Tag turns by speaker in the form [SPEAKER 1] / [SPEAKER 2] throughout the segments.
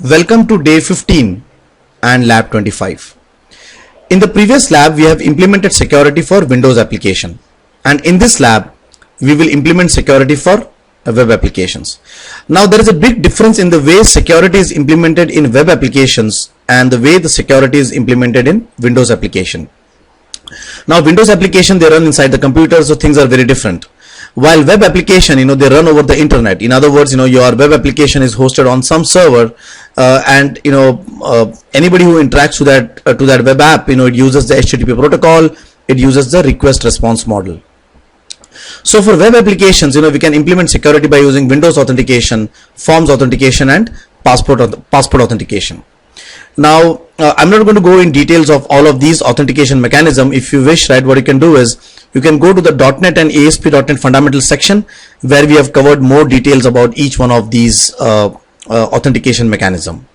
[SPEAKER 1] Welcome to day 15 and lab 25. In the previous lab we have implemented security for Windows application, and in this lab we will implement security for web applications. Now there is a big difference in the way security is implemented in web applications and the way the security is implemented in Windows application. Now Windows application, they run inside the computer, so things are very different. While web application, they run over the internet. In other words, your web application is hosted on some server, and anybody who interacts to that web app, it uses the HTTP protocol, it uses the request response model. So for web applications, we can implement security by using Windows authentication, forms authentication, and passport authentication. Now I'm not going to go in details of all of these authentication mechanism. If you wish, right, what you can do is you can go to the .NET and ASP.NET fundamental section, where we have covered more details about each one of these authentication mechanism.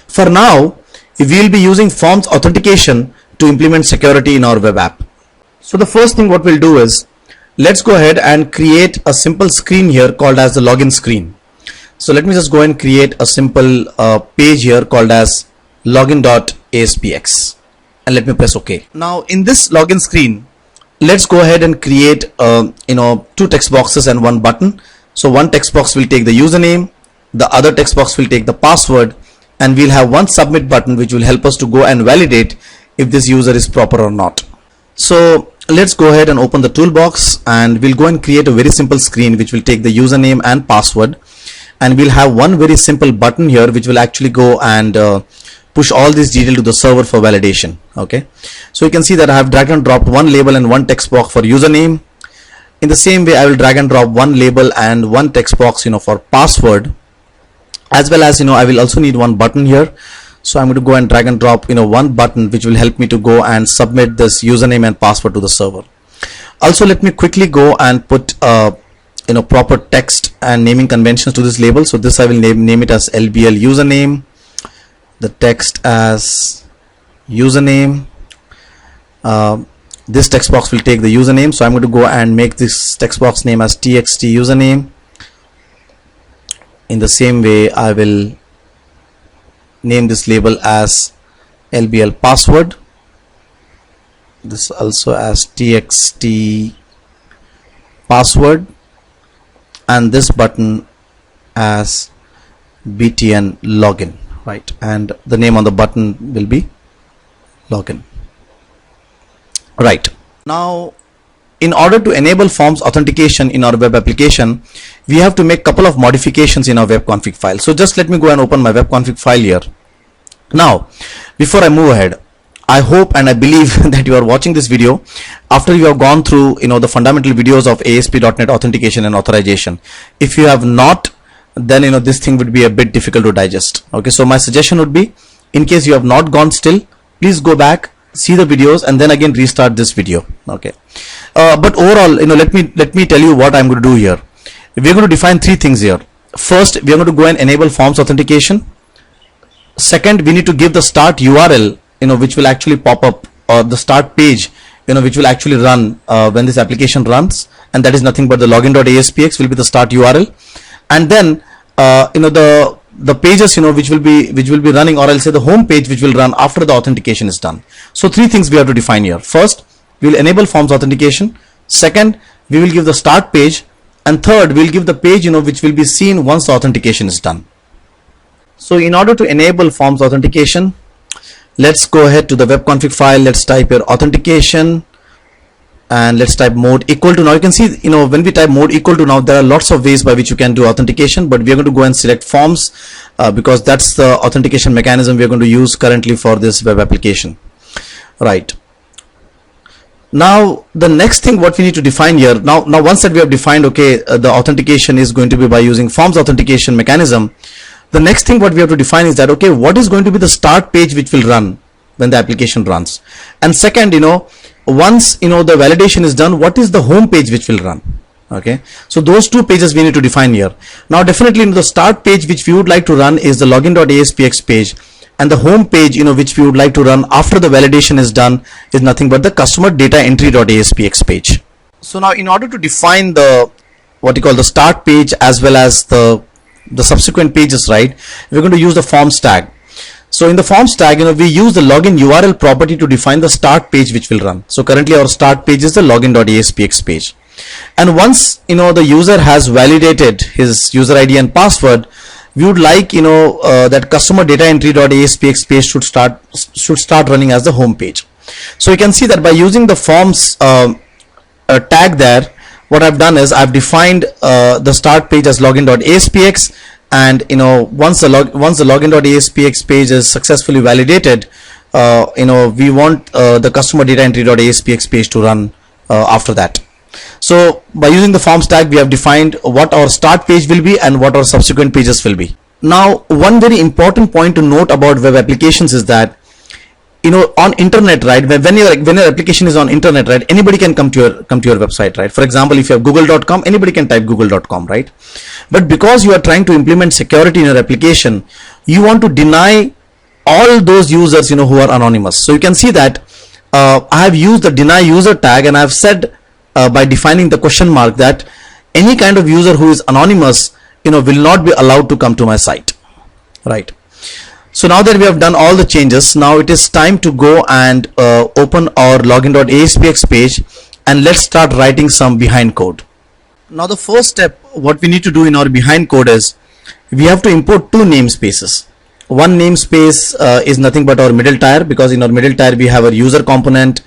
[SPEAKER 1] For now, we will be using forms authentication to implement security in our web app. So the first thing what we'll do is, let's go ahead and create a simple screen here called as the login screen. So let me just go and create a simple page here called as login.aspx, and let me press OK. Now in this login screen, let's go ahead and create two text boxes and one button. So one text box will take the username, the other text box will take the password, and we'll have one submit button which will help us to go and validate if this user is proper or not. So let's go ahead and open the toolbox, and we'll go and create a very simple screen which will take the username and password, and we'll have one very simple button here which will actually go and push all this detail to the server for validation. Okay, so you can see that I have drag and dropped one label and one text box for username. In the same way, I will drag and drop one label and one text box for password, as well as I will also need one button here. So I'm going to go and drag and drop one button which will help me to go and submit this username and password to the server. Also, let me quickly go and put proper text and naming conventions to this label. So this I will name it as LBL username, the text as username. This text box will take the username, so I'm going to go and make this text box name as txt username. In the same way, I will name this label as LBL password, this also as txt password, and this button as btn login, right, and the name on the button will be login. Right, now in order to enable forms authentication in our web application, we have to make couple of modifications in our web config file. So just let me go and open my web config file here. Now before I move ahead, I hope and I believe that you are watching this video after you have gone through the fundamental videos of ASP.NET authentication and authorization. If you have not, then this thing would be a bit difficult to digest. Okay, so my suggestion would be, in case you have not gone still, please go back, see the videos, and then again restart this video. Okay, but overall, let me tell you what I'm going to do here. We're going to define three things here. First, we are going to go and enable forms authentication. Second, we need to give the start URL, which will actually pop up, or the start page, which will actually run when this application runs, and that is nothing but the login.aspx will be the start URL. And then the pages which will be running, or I'll say the home page, which will run after the authentication is done. So three things we have to define here. First, we will enable forms authentication. Second, we will give the start page, and third, we will give the page which will be seen once the authentication is done. So in order to enable forms authentication, let's go ahead to the web config file. Let's type here authentication, and let's type mode equal to. Now you can see when we type mode equal to, now there are lots of ways by which you can do authentication, but we are going to go and select forms because that's the authentication mechanism we are going to use currently for this web application. Right, now the next thing what we need to define here, now once that we have defined, okay, the authentication is going to be by using forms authentication mechanism, the next thing what we have to define is that, okay, what is going to be the start page which will run when the application runs, and second, once the validation is done, what is the home page which will run. Okay, so those two pages we need to define here. Now definitely the start page which we would like to run is the login.aspx page, and the home page which we would like to run after the validation is done is nothing but the customer data entry.aspx page. So now in order to define the what you call the start page as well as the the subsequent pages, right, we're going to use the forms tag. So in the forms tag, we use the login URL property to define the start page which will run. So currently our start page is the login.aspx page. And once, the user has validated his user ID and password, we would like, that customer data entry.aspx page should start running as the home page. So you can see that by using the forms tag there, what I've done is I've defined the start page as login.aspx, and once the login.aspx page is successfully validated, we want the customer data entry.aspx page to run after that. So by using the forms tag, we have defined what our start page will be and what our subsequent pages will be. Now, one very important point to note about web applications is that on internet, right, when your application is on internet, right, anybody can come to your website, right? For example, if you have google.com, anybody can type google.com, right? But because you are trying to implement security in your application, you want to deny all those users who are anonymous. So you can see that I have used the deny user tag, and I have said by defining the question mark that any kind of user who is anonymous will not be allowed to come to my site, right? So now that we have done all the changes, now it is time to go and open our login.aspx page, and let's start writing some behind code. Now the first step, what we need to do in our behind code is we have to import two namespaces. One namespace is nothing but our middle tier, because in our middle tier we have a user component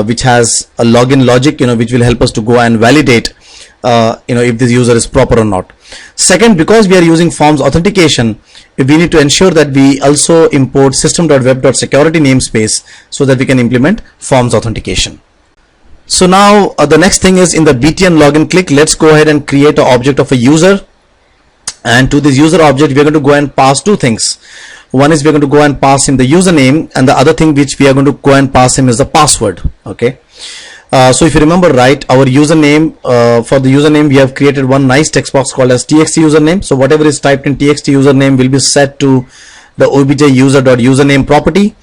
[SPEAKER 1] which has a login logic, which will help us to go and validate if this user is proper or not. Second, because we are using forms authentication, we need to ensure that we also import system.web.security namespace so that we can implement forms authentication. So now the next thing is in the btn login click, let's go ahead and create an object of a user. And to this user object, we're going to go and pass two things. One is we're going to go and pass him the username, and the other thing which we are going to go and pass him is the password. Okay. So if you remember right, our username, for the username we have created one nice text box called as txt username. So whatever is typed in txt username will be set to the obj user.username property,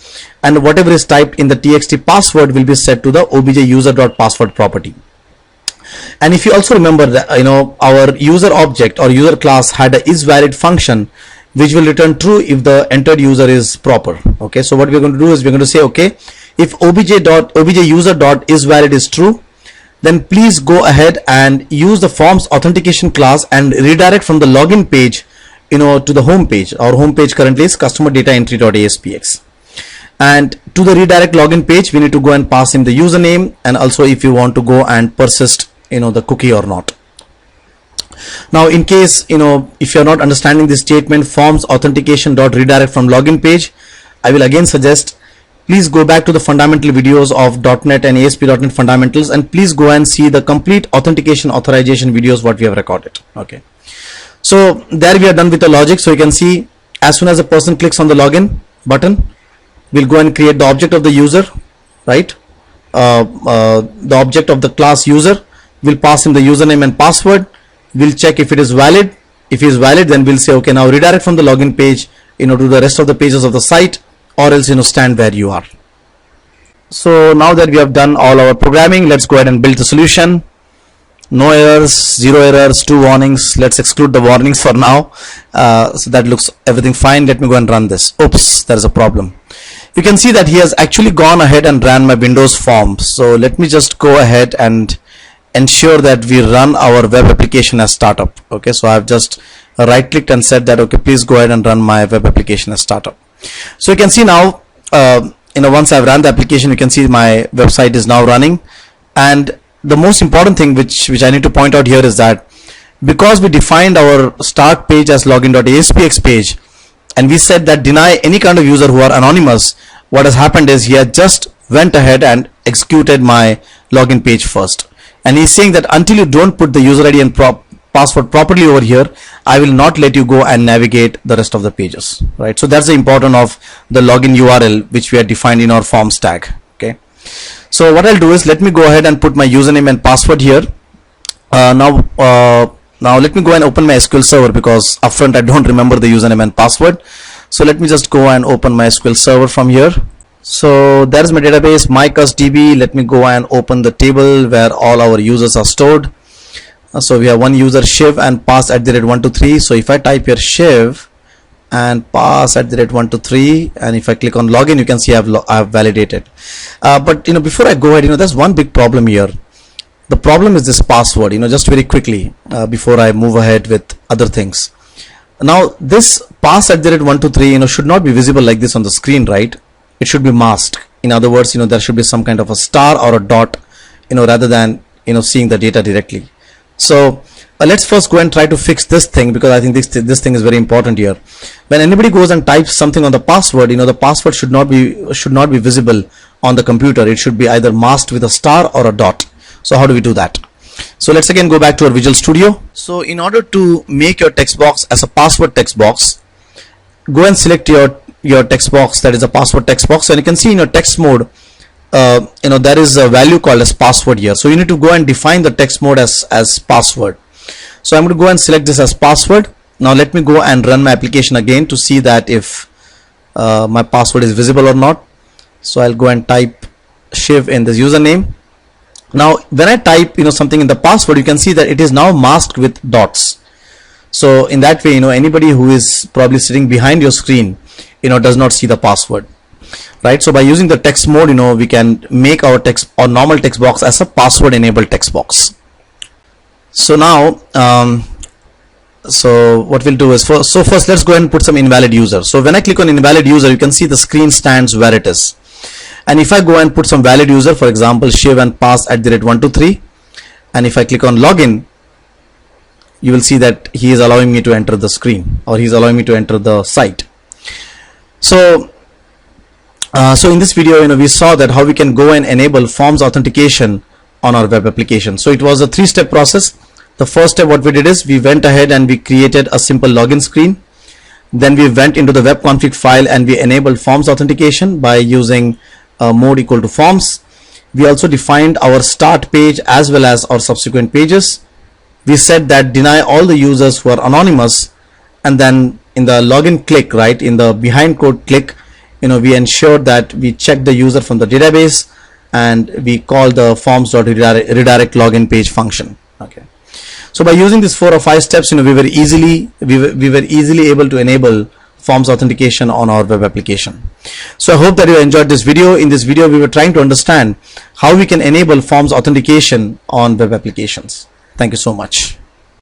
[SPEAKER 1] and whatever is typed in the txt password will be set to the obj user.password property. And if you also remember that our user object or user class had a isValid function which will return true if the entered user is proper. Okay, so what we're going to do is we're going to say, okay, if obj user.isValid is true, then please go ahead and use the forms authentication class and redirect from the login page to the home page. Our home page currently is customer data entry.aspx, and to the redirect login page we need to go and pass him the username, and also if you want to go and persist the cookie or not. Now in case if you are not understanding this statement, forms authentication dot redirect from login page, I will again suggest please go back to the fundamental videos of .NET and ASP.NET fundamentals, and please go and see the complete authentication authorization videos what we have recorded. Okay, so there we are done with the logic. So you can see as soon as a person clicks on the login button, we'll go and create the object of the user, right? The object of the class user, will pass him the username and password. We'll check if it is valid. If it is valid, then we'll say, okay, now redirect from the login page to the rest of the pages of the site, or else stand where you are. So now that we have done all our programming, let's go ahead and build the solution. No errors, 0 errors, 2 warnings. Let's exclude the warnings for now. So that looks everything fine. Let me go and run this. Oops, there is a problem. You can see that he has actually gone ahead and ran my Windows forms. So let me just go ahead and ensure that we run our web application as startup. Okay, so I've just right clicked and said that, okay, please go ahead and run my web application as startup. So you can see now, once I've run the application, you can see my website is now running. And the most important thing which I need to point out here is that because we defined our start page as login.aspx page, and we said that deny any kind of user who are anonymous, what has happened is he had just went ahead and executed my login page first. And he's saying that until you don't put the user ID and password properly over here, I will not let you go and navigate the rest of the pages, right? So that's the importance of the login URL which we had defined in our forms tag. Okay, so what I'll do is let me go ahead and put my username and password here. Now let me go and open my SQL server, because upfront I don't remember the username and password. So let me just go and open my SQL server from here. So there is my database, mycusdb. Let me go and open the table where all our users are stored. So we have one user Shiv and pass @123. So if I type here Shiv and pass @123, and if I click on login, you can see I have validated. But before I go ahead, there's one big problem here. The problem is this password. Just very quickly before I move ahead with other things. Now this pass @123 should not be visible like this on the screen, right? It should be masked. In other words, there should be some kind of a star or a dot, rather than seeing the data directly. So let's first go and try to fix this thing, because I think this thing is very important here. When anybody goes and types something on the password, the password should not be visible on the computer. It should be either masked with a star or a dot. So how do we do that? So let's again go back to our Visual Studio. So in order to make your text box as a password text box, go and select your text box that is a password text box, and you can see in your text mode there is a value called as password here. So you need to go and define the text mode as password. So I'm going to go and select this as password. Now let me go and run my application again to see that if my password is visible or not. So I'll go and type Shiv in this username. Now when I type something in the password, you can see that it is now masked with dots. So in that way, anybody who is probably sitting behind your screen does not see the password, right? So by using the text mode, we can make our normal text box as a password enabled text box. So now so what we'll do is first let's go ahead and put some invalid user. So when I click on invalid user, you can see the screen stands where it is. And if I go and put some valid user, for example Shiv and pass @123, and if I click on login, you will see that he is allowing me to enter the screen, or he's allowing me to enter the site. So in this video, we saw that how we can go and enable forms authentication on our web application. So it was a 3-step process. The first step, what we did is we went ahead and we created a simple login screen. Then we went into the web config file and we enabled forms authentication by using mode equal to forms. We also defined our start page as well as our subsequent pages. We said that deny all the users who are anonymous, and then in the login click, right, in the behind code click, we ensure that we check the user from the database, and we call the forms.redirect login page function. Okay. So by using these 4 or 5 steps, we were easily able to enable forms authentication on our web application. So I hope that you enjoyed this video. In this video, we were trying to understand how we can enable forms authentication on web applications. Thank you so much.